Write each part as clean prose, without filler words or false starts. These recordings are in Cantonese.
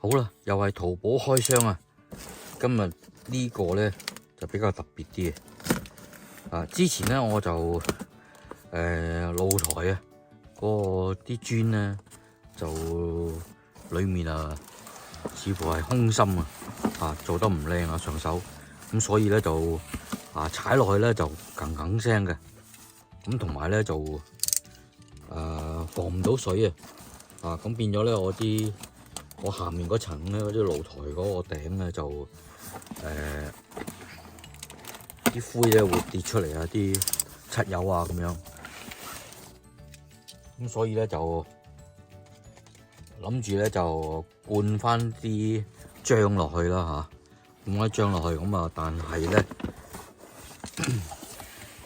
好啦，又係淘寶開箱啊！今日呢個咧就比較特別啲嘅。之前咧我就露台啊，嗰個啲磚咧就裡面似乎係空心做得唔靚上手，咁所以咧就踩落去咧就哽哽聲嘅，咁同埋咧就防唔到水咁變咗咧我下面嗰層咧嗰啲露台嗰個頂咧就啲灰咧會跌出嚟啲漆油咁樣，咁所以咧就諗住咧就灌翻啲漿落去啦灌啲漿落去，咁但係咧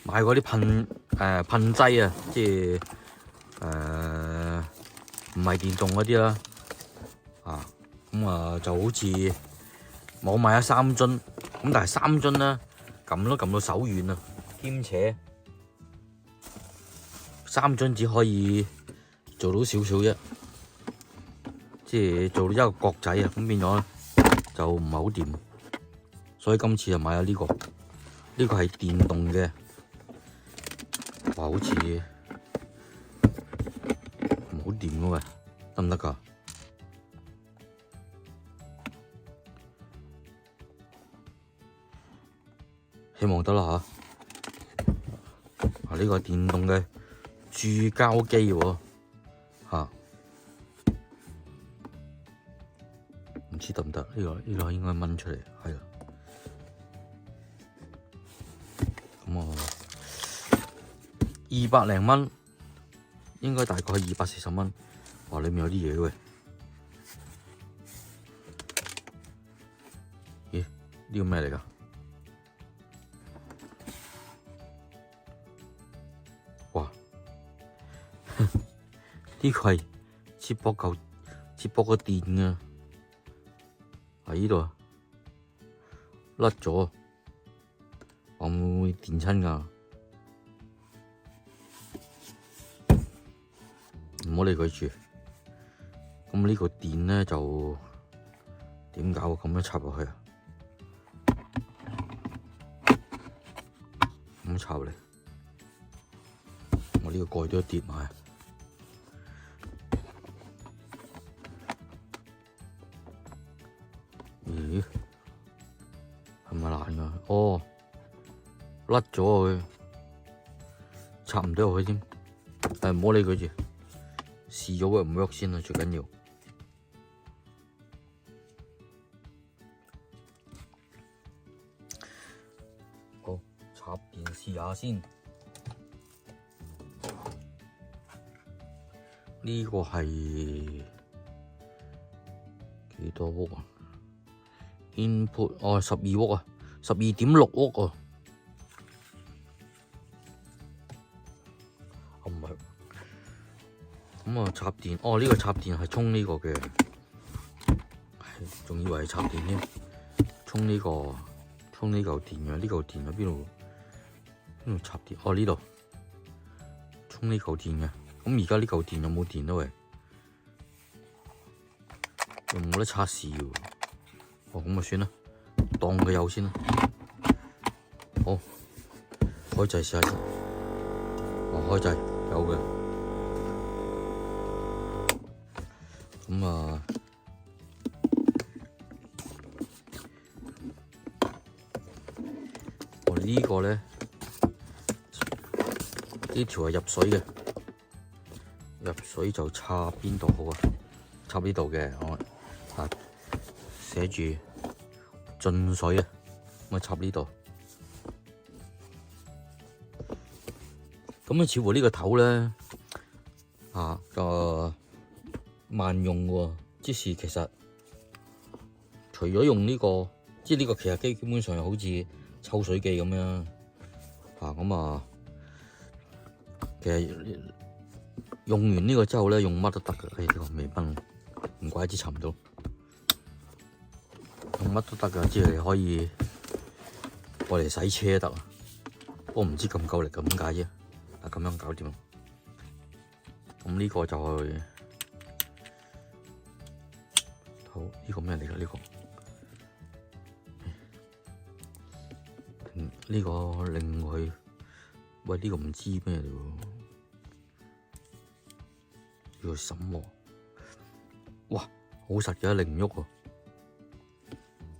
買嗰啲噴劑即係唔係電動嗰啲啦。就好似我買咗3樽，咁但係3樽咧撳都撳到手軟啊，兼且3樽只可以做到少少啫，即係做到一個角仔咁變咗咧就唔係好掂，所以今次就買咗呢個，呢個係電動嘅，哇好似唔好掂嘅喂，得唔得㗎？希望得啦呢個電動嘅注膠機喎唔知得唔得？呢個應該掹出嚟，係啦。咁200零蚊，應該大概240蚊。哇！裏面有啲嘢喎。咦？呢個咩嚟㗎？哇！呢個係接駁個電嘅，喺呢度甩咗，會唔會電親㗎？唔好理佢住。咁呢個電咧就點搞？咁樣插落去咁插嚟。我呢個蓋都跌埋。咦？係咪爛㗎？哦，甩咗佢，插唔到入去添。唔好理佢住，試咗 work 唔 work 先啦，最緊要。好，插電試下先。呢個係幾多伏？Input 12伏12.6伏唔係。咁插電，呢個插電係充呢個嘅，仲以為係插電添，充呢嚿電嘅，呢嚿電喺邊度插電？呢度充呢嚿電嘅。咁而家呢嚿電有冇電咧？喂，又冇得測試喎。咁算啦，當佢有先啦。好，開掣試下先。開掣有嘅。咁呢個咧，呢條係入水嘅。入水就插邊度好啊？插呢度嘅，寫住進水咁插呢度。咁似乎呢個頭咧萬用喎，即是其實除咗用呢個，即係呢個其實基本上好似抽水機咁樣其實用完呢個之後咧，用乜都得㗎。呢個微泵唔怪之插唔到，用乜都得㗎，即係可以我嚟洗車得。不過唔知咁夠力咁解啫。咁樣搞掂。咁呢個就係好，呢個咩嚟㗎？呢個呢個令佢，喂，呢個唔知咩嚟喎？叫做什麼？哇，好實嘅，擰唔喐喎。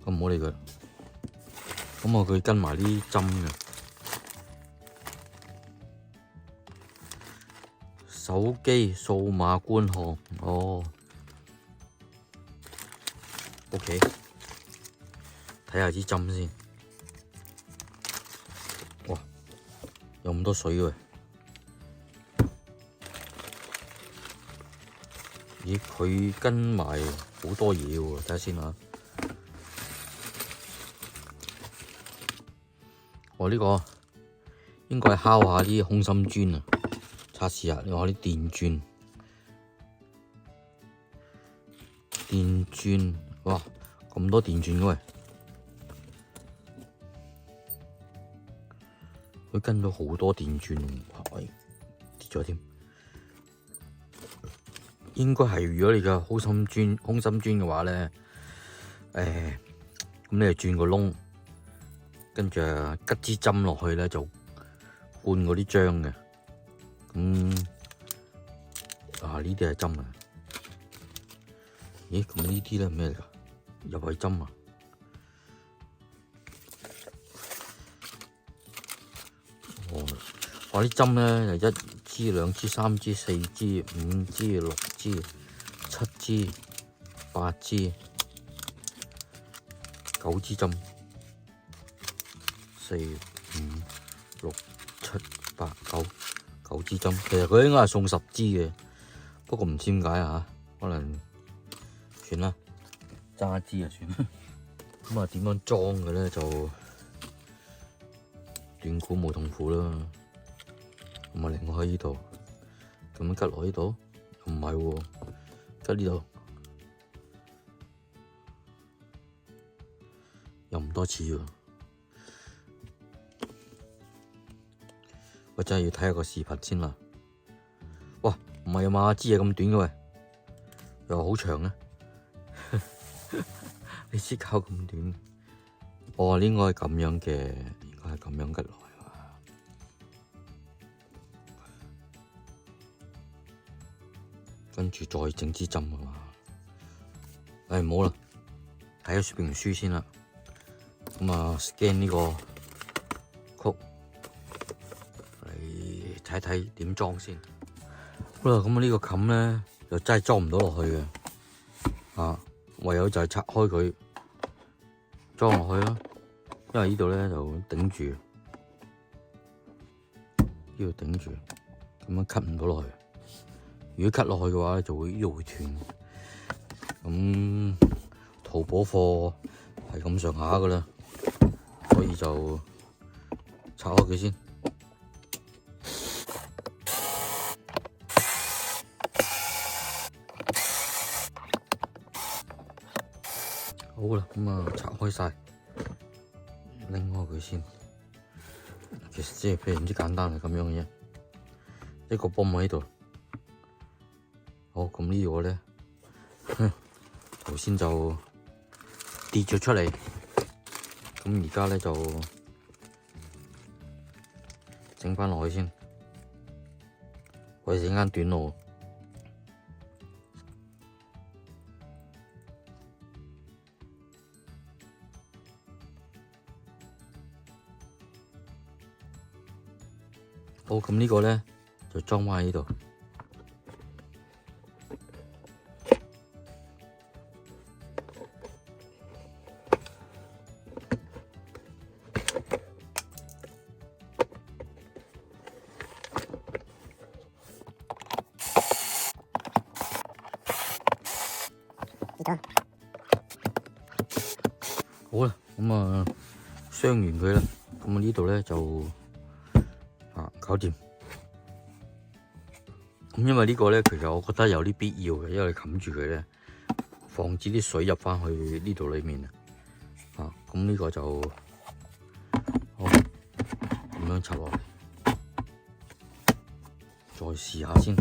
咁唔好理佢。咁佢跟埋啲針嘅。手機數碼觀看，哦 ，OK， 睇下支針先。哇，有咁多水嘅，咦，佢跟埋好多嘢喎，睇下先嚇。我呢個應該係敲下啲空心磚啊。測試下，我啲電鑽，哇，咁多電鑽嘅喂，佢跟咗好多電鑽，喂，跌咗添。應該係如果你嘅空心磚嘅話咧，咁你就轉個窿，跟住吉支針落去咧就灌嗰啲漿嘅。呢啲係針啊！咦，咁呢啲咧咩嚟㗎？又係針啊！哦，我啲針咧就1支、2支、3支、4支、5支、6支、7支、8支、9支針，4、5、6、7、8、9支針。其實佢應該係送10支嘅，不過唔知點解啊，可能算啦，揸一支就算啦。咁啊，點樣裝嘅咧？就斷估冇痛苦啦。咁啊，擰開呢度，咁樣吉落呢度，唔係喎，吉呢度又唔多似喎。我真係要睇下個視頻先啦。哇，唔係啊嘛，支嘢咁短嘅喂，又好長啊！你支膠咁短，哦，應該係咁樣嘅，應該係咁樣吉落去啊。跟住再整支針啊嘛。唉，唔好啦，睇下說明書先啦。咁啊 ，scan 呢個曲。睇睇點裝先。好啦，咁啊呢個冚咧就真係裝唔到落去嘅，啊，唯有就係拆開佢裝落去啦。因為呢度咧就頂住，呢度頂住，咁樣 cut 唔到落去。如果 cut 落去嘅話，就會呢度會斷。咁淘寶貨係咁上下噶啦，所以就拆開佢先。好啦，咁啊拆開晒，拎開佢先。其實即係非常之簡單，係咁樣嘅啫。一個泵喺度。好，咁呢個咧，頭先就跌咗出嚟，咁而家咧就整翻落去先，我哋整間短路。好，咁呢個咧就裝翻喺呢度。好啦，咁啊鑲完佢啦，咁啊呢度咧就搞掂。咁因為呢個咧，其實我覺得有啲必要嘅，因為冚住佢咧，防止啲水入翻去呢度裏面啊。咁呢個就好咁樣插落嚟，再試下先。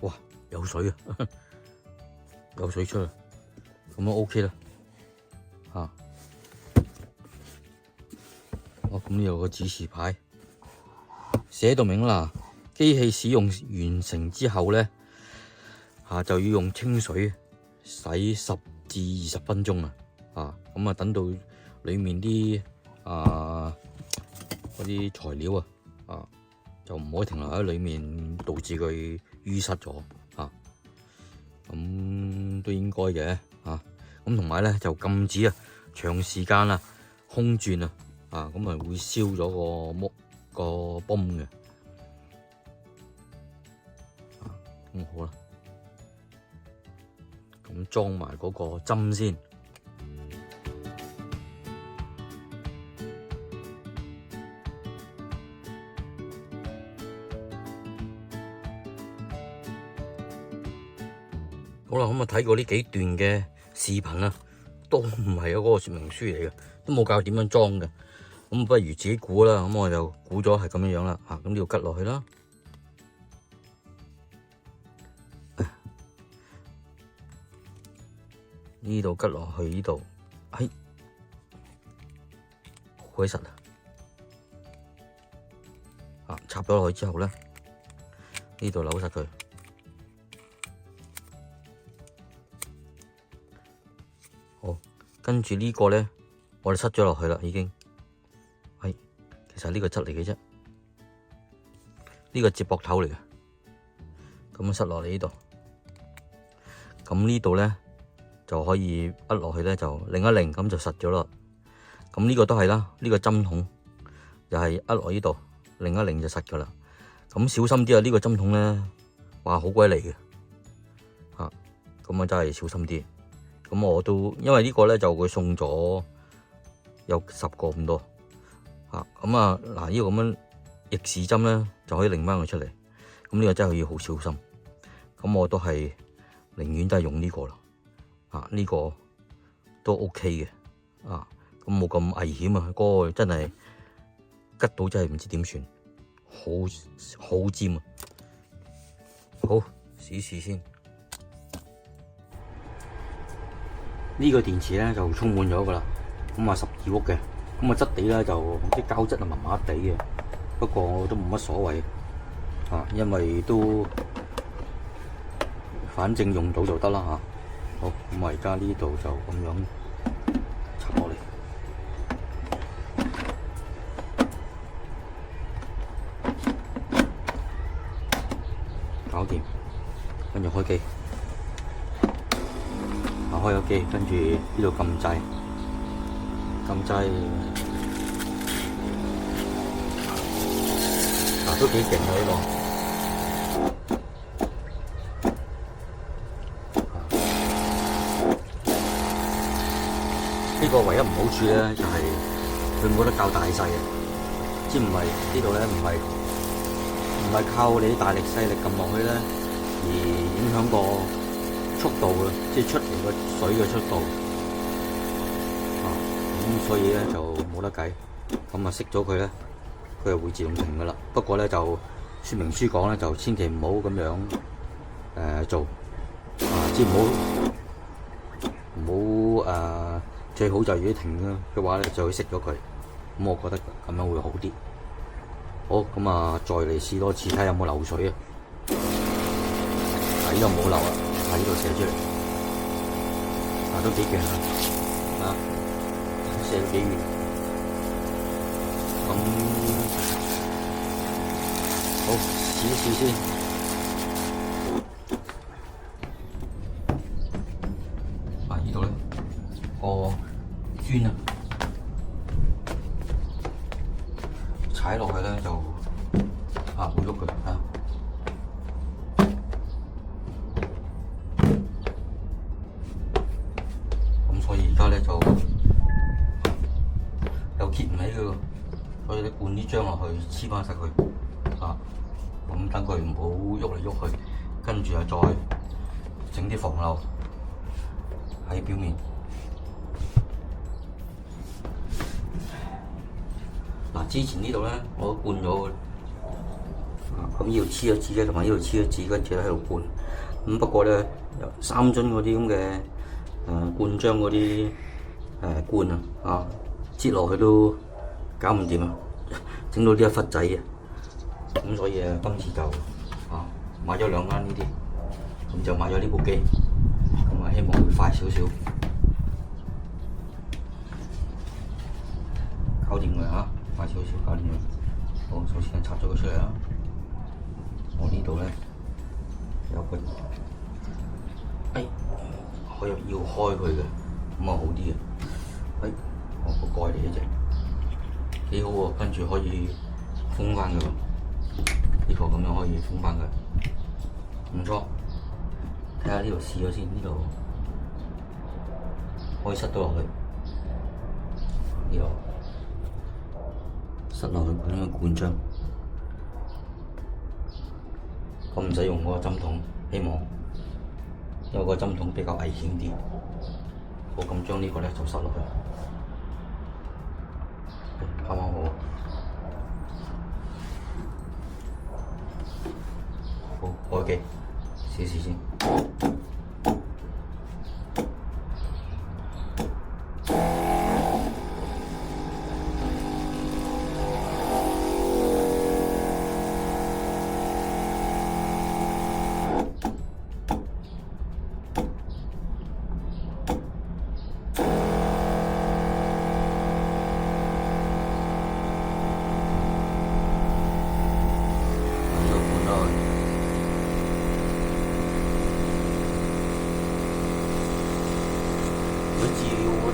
哇，有水啊！有水出嚟，咁啊 OK 啦，嚇。哦，咁呢度個指示牌寫到明啦，機器使用完成之後咧，就要用清水洗10至20分鐘啊，咁啊等到裡面啲嗰啲材料就唔可以停留喺裡面，導致佢淤塞咗咁都應該嘅咁同埋咧就禁止長時間空轉咁會燒咗個泵嘅咁好啦，咁裝埋嗰個針先。好啦，咁啊睇過呢幾段嘅視頻都唔係有嗰個說明書嚟嘅，都冇教點樣裝嘅，咁不如自己估啦。咁我就估咗係咁樣樣啦，咁呢度吉落去啦，呢度吉落去呢度，好鬼實插咗落去之後咧，呢度扭實佢。跟住呢個咧，我哋塞咗落去啦，已經係其實呢個質嚟嘅啫，呢個接駁頭嚟嘅，咁塞落嚟呢度，咁呢度咧就可以握落去咧，就擰一擰咁就實咗啦。咁呢個都係啦，呢個針筒又係握落呢度，擰一擰就實噶啦。咁小心啲呢個針筒咧，哇好鬼嚟嘅，咁啊真係小心啲。咁我都因為呢個咧就佢送咗有10個咁多咁嗱呢個咁樣逆時針咧就可以擰翻佢出嚟，咁呢個真係要好小心。咁我都係寧願都係用呢個啦，呢個都 OK 嘅咁冇咁危險嗰個真係吉到真係唔知點算，好尖好試試先。呢個電池咧就充滿咗噶啦，咁12伏嘅，咁質地咧就啲膠質麻麻地嘅，不過都冇乜所謂因為都反正用到就得啦好，咁我而家呢度就咁樣插落嚟，搞掂，跟住開機。開咗機，跟住呢度撳掣，都幾勁呢個。呢個唯一唔好處咧就係佢冇得較大細嘅，即唔係呢度咧唔係靠你大力細力撳落去咧而影響個速度嘅，即係出嚟個水嘅速度咁所以咧就冇得計，咁熄咗佢咧，佢就會自動停噶啦。不過咧就說明書講咧就千祈唔好咁樣做即係唔好最好就如果停嘅話咧就會熄咗佢，咁我覺得咁樣會好啲。好，咁再嚟試多次睇下有冇漏水呢度冇漏喺呢度射出嚟，都幾勁射到幾遠。咁好，試一試先。呢度咧個磚踩落去咧就會喐佢所以而家咧就又揭唔起佢，所以你灌啲漿落去黐翻實佢咁等佢唔好喐嚟喐去，跟住又再整啲防漏喺表面。之前呢度咧我都灌咗咁呢度黐咗紙咧，同埋呢度黐咗紙，跟住喺度灌。咁不過咧有3樽嗰啲咁嘅罐裝嗰啲罐啊，擠落去都搞唔掂啊，整到呢一忽仔啊，咁所以今次就買咗2間呢啲，咁就買咗呢部機，咁希望會快少少，搞掂佢嚇，快少少搞掂佢。好，首先拆咗佢出嚟啦。我呢度咧有個，可以要開佢嘅，咁好啲嘅。我個蓋嚟嘅啫，幾好喎。跟住可以封翻佢，呢個咁樣可以封翻佢，唔錯。睇下呢度試咗先，呢度可以塞到落去，呢度塞落去咁樣罐裝，咁唔使用嗰個針筒，希望，因為個針筒比較危險啲。好，咁將呢個咧就塞落去，啱啱好。好，開機，試試先。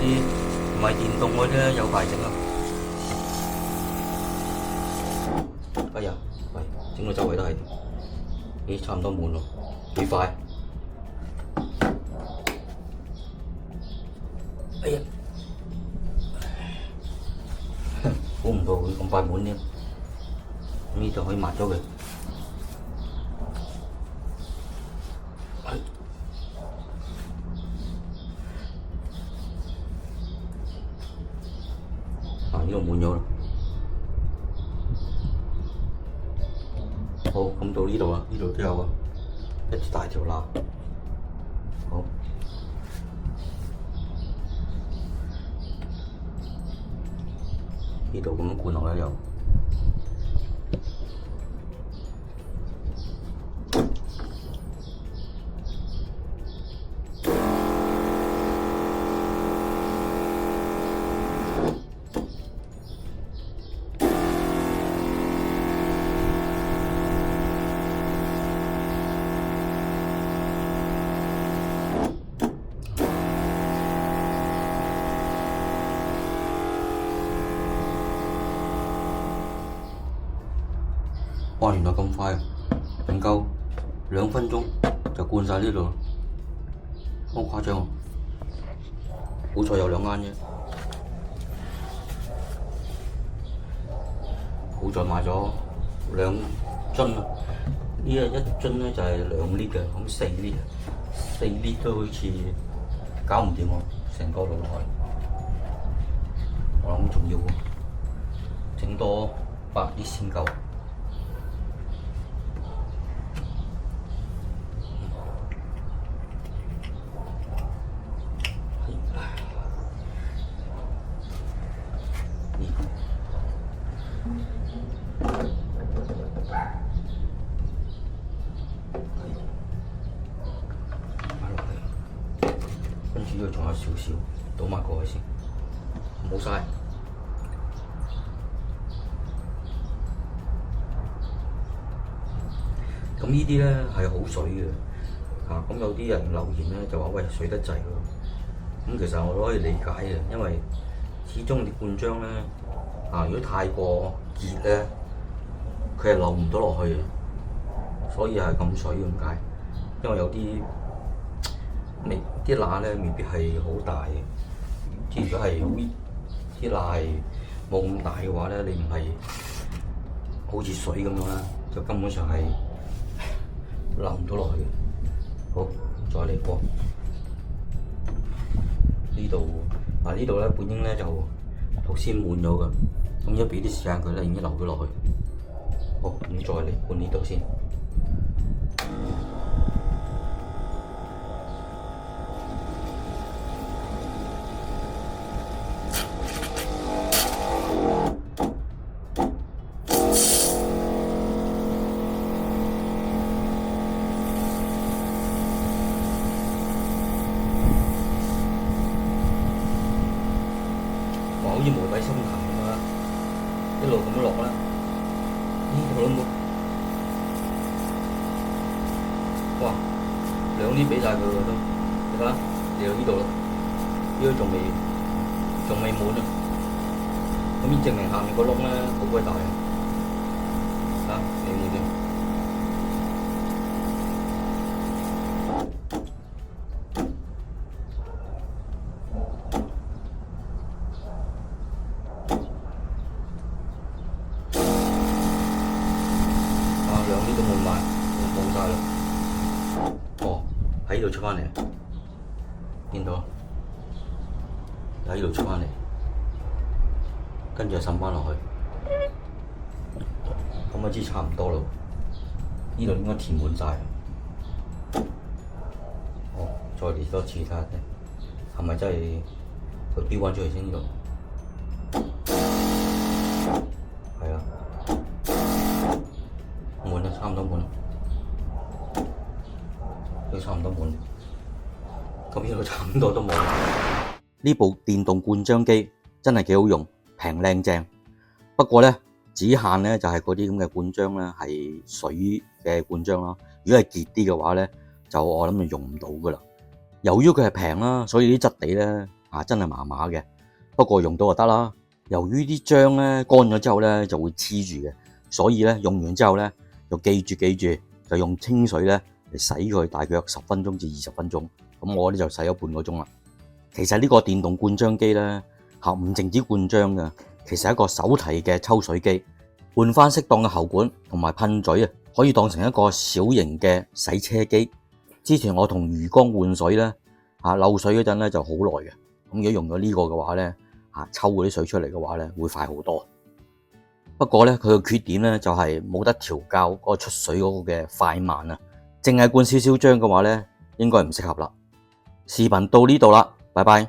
啲唔係電動嗰啲咧，有排整啊！哎呀，喂，整到周圍都係，咦，差唔多滿咯，幾快！哎呀，估唔到會咁快滿添，呢度可以抹咗佢。呢度滿咗啦，好，咁到呢度啦，呢度都有啊，一大條罅，好，呢度咁樣灌落去又。哇！原來咁快，唔夠2分鐘就灌晒呢度，好誇張。好彩有2間啫，好在買咗2樽啊！呢一樽咧就係2 lit 嘅，咁4 lit 都好似搞唔掂喎，成個露台。我諗仲要整多8 lit 先夠。跟住呢度仲有少少，倒埋過去先，冇晒。咁呢啲咧係好水嘅，咁有啲人留言咧就話喂水得滯喎，咁其實我都可以理解嘅，因為始終啲罐漿咧，如果太過熱咧，佢係流唔到落去嘅，所以係咁水咁解。因為有啲啲罅咧未必係好大嘅，即係如果係啲罅係冇咁大嘅話咧，你唔係好似水咁樣啦，就根本上係流唔到落去嘅。好，再嚟過呢度，呢度咧本應咧就頭先滿咗㗎，咁而家俾啲時間佢咧已經流咗落去。好，咁再嚟換呢度先。好似無底深潭咁啊，一路咁落啦。咦，我老母，哇，兩啲俾晒佢都，你睇下，嚟到呢度啦，呢個仲未滿啊，咁呢證明下面個窿咧好鬼大啊，睇下你冇見？兩啲都滿埋，冇晒啦。哦，喺呢度出翻嚟，見到喺呢度出翻嚟，跟住就滲翻落去。咁我知差唔多啦，呢度應該填滿晒。哦，再嚟多次睇下先，係咪真係佢標翻出嚟先呢度？係啊。滿啦，差唔多滿，都差唔多滿。咁呢度差唔多都冇。呢部電動灌漿機真係幾好用，平靚正。不過咧，只限咧就係嗰啲咁嘅灌漿咧係水嘅灌漿啦。如果係結啲嘅話咧，就我諗就用唔到噶啦。由於佢係平啦，所以啲質地咧真係麻麻嘅。不過用到就得啦。由於啲漿咧乾咗之後咧就會黐住嘅，所以咧用完之後咧。就記住，就用清水咧嚟洗佢，大約10分鐘至20分鐘。咁我咧就洗咗半個鐘啦。其實呢個電動灌漿機咧唔淨止灌漿嘅，其實係一個手提嘅抽水機，換翻適當嘅喉管同埋噴嘴啊，可以當成一個小型嘅洗車機。之前我同魚缸換水咧漏水嗰陣咧就好耐嘅。咁如果用咗呢個嘅話咧抽嗰啲水出嚟嘅話咧會快好多。不過咧，佢個缺點咧就係冇得調校嗰個出水嗰個嘅快慢啊，淨係灌少少漿嘅話咧，應該唔適合啦。視頻到呢度啦，拜拜。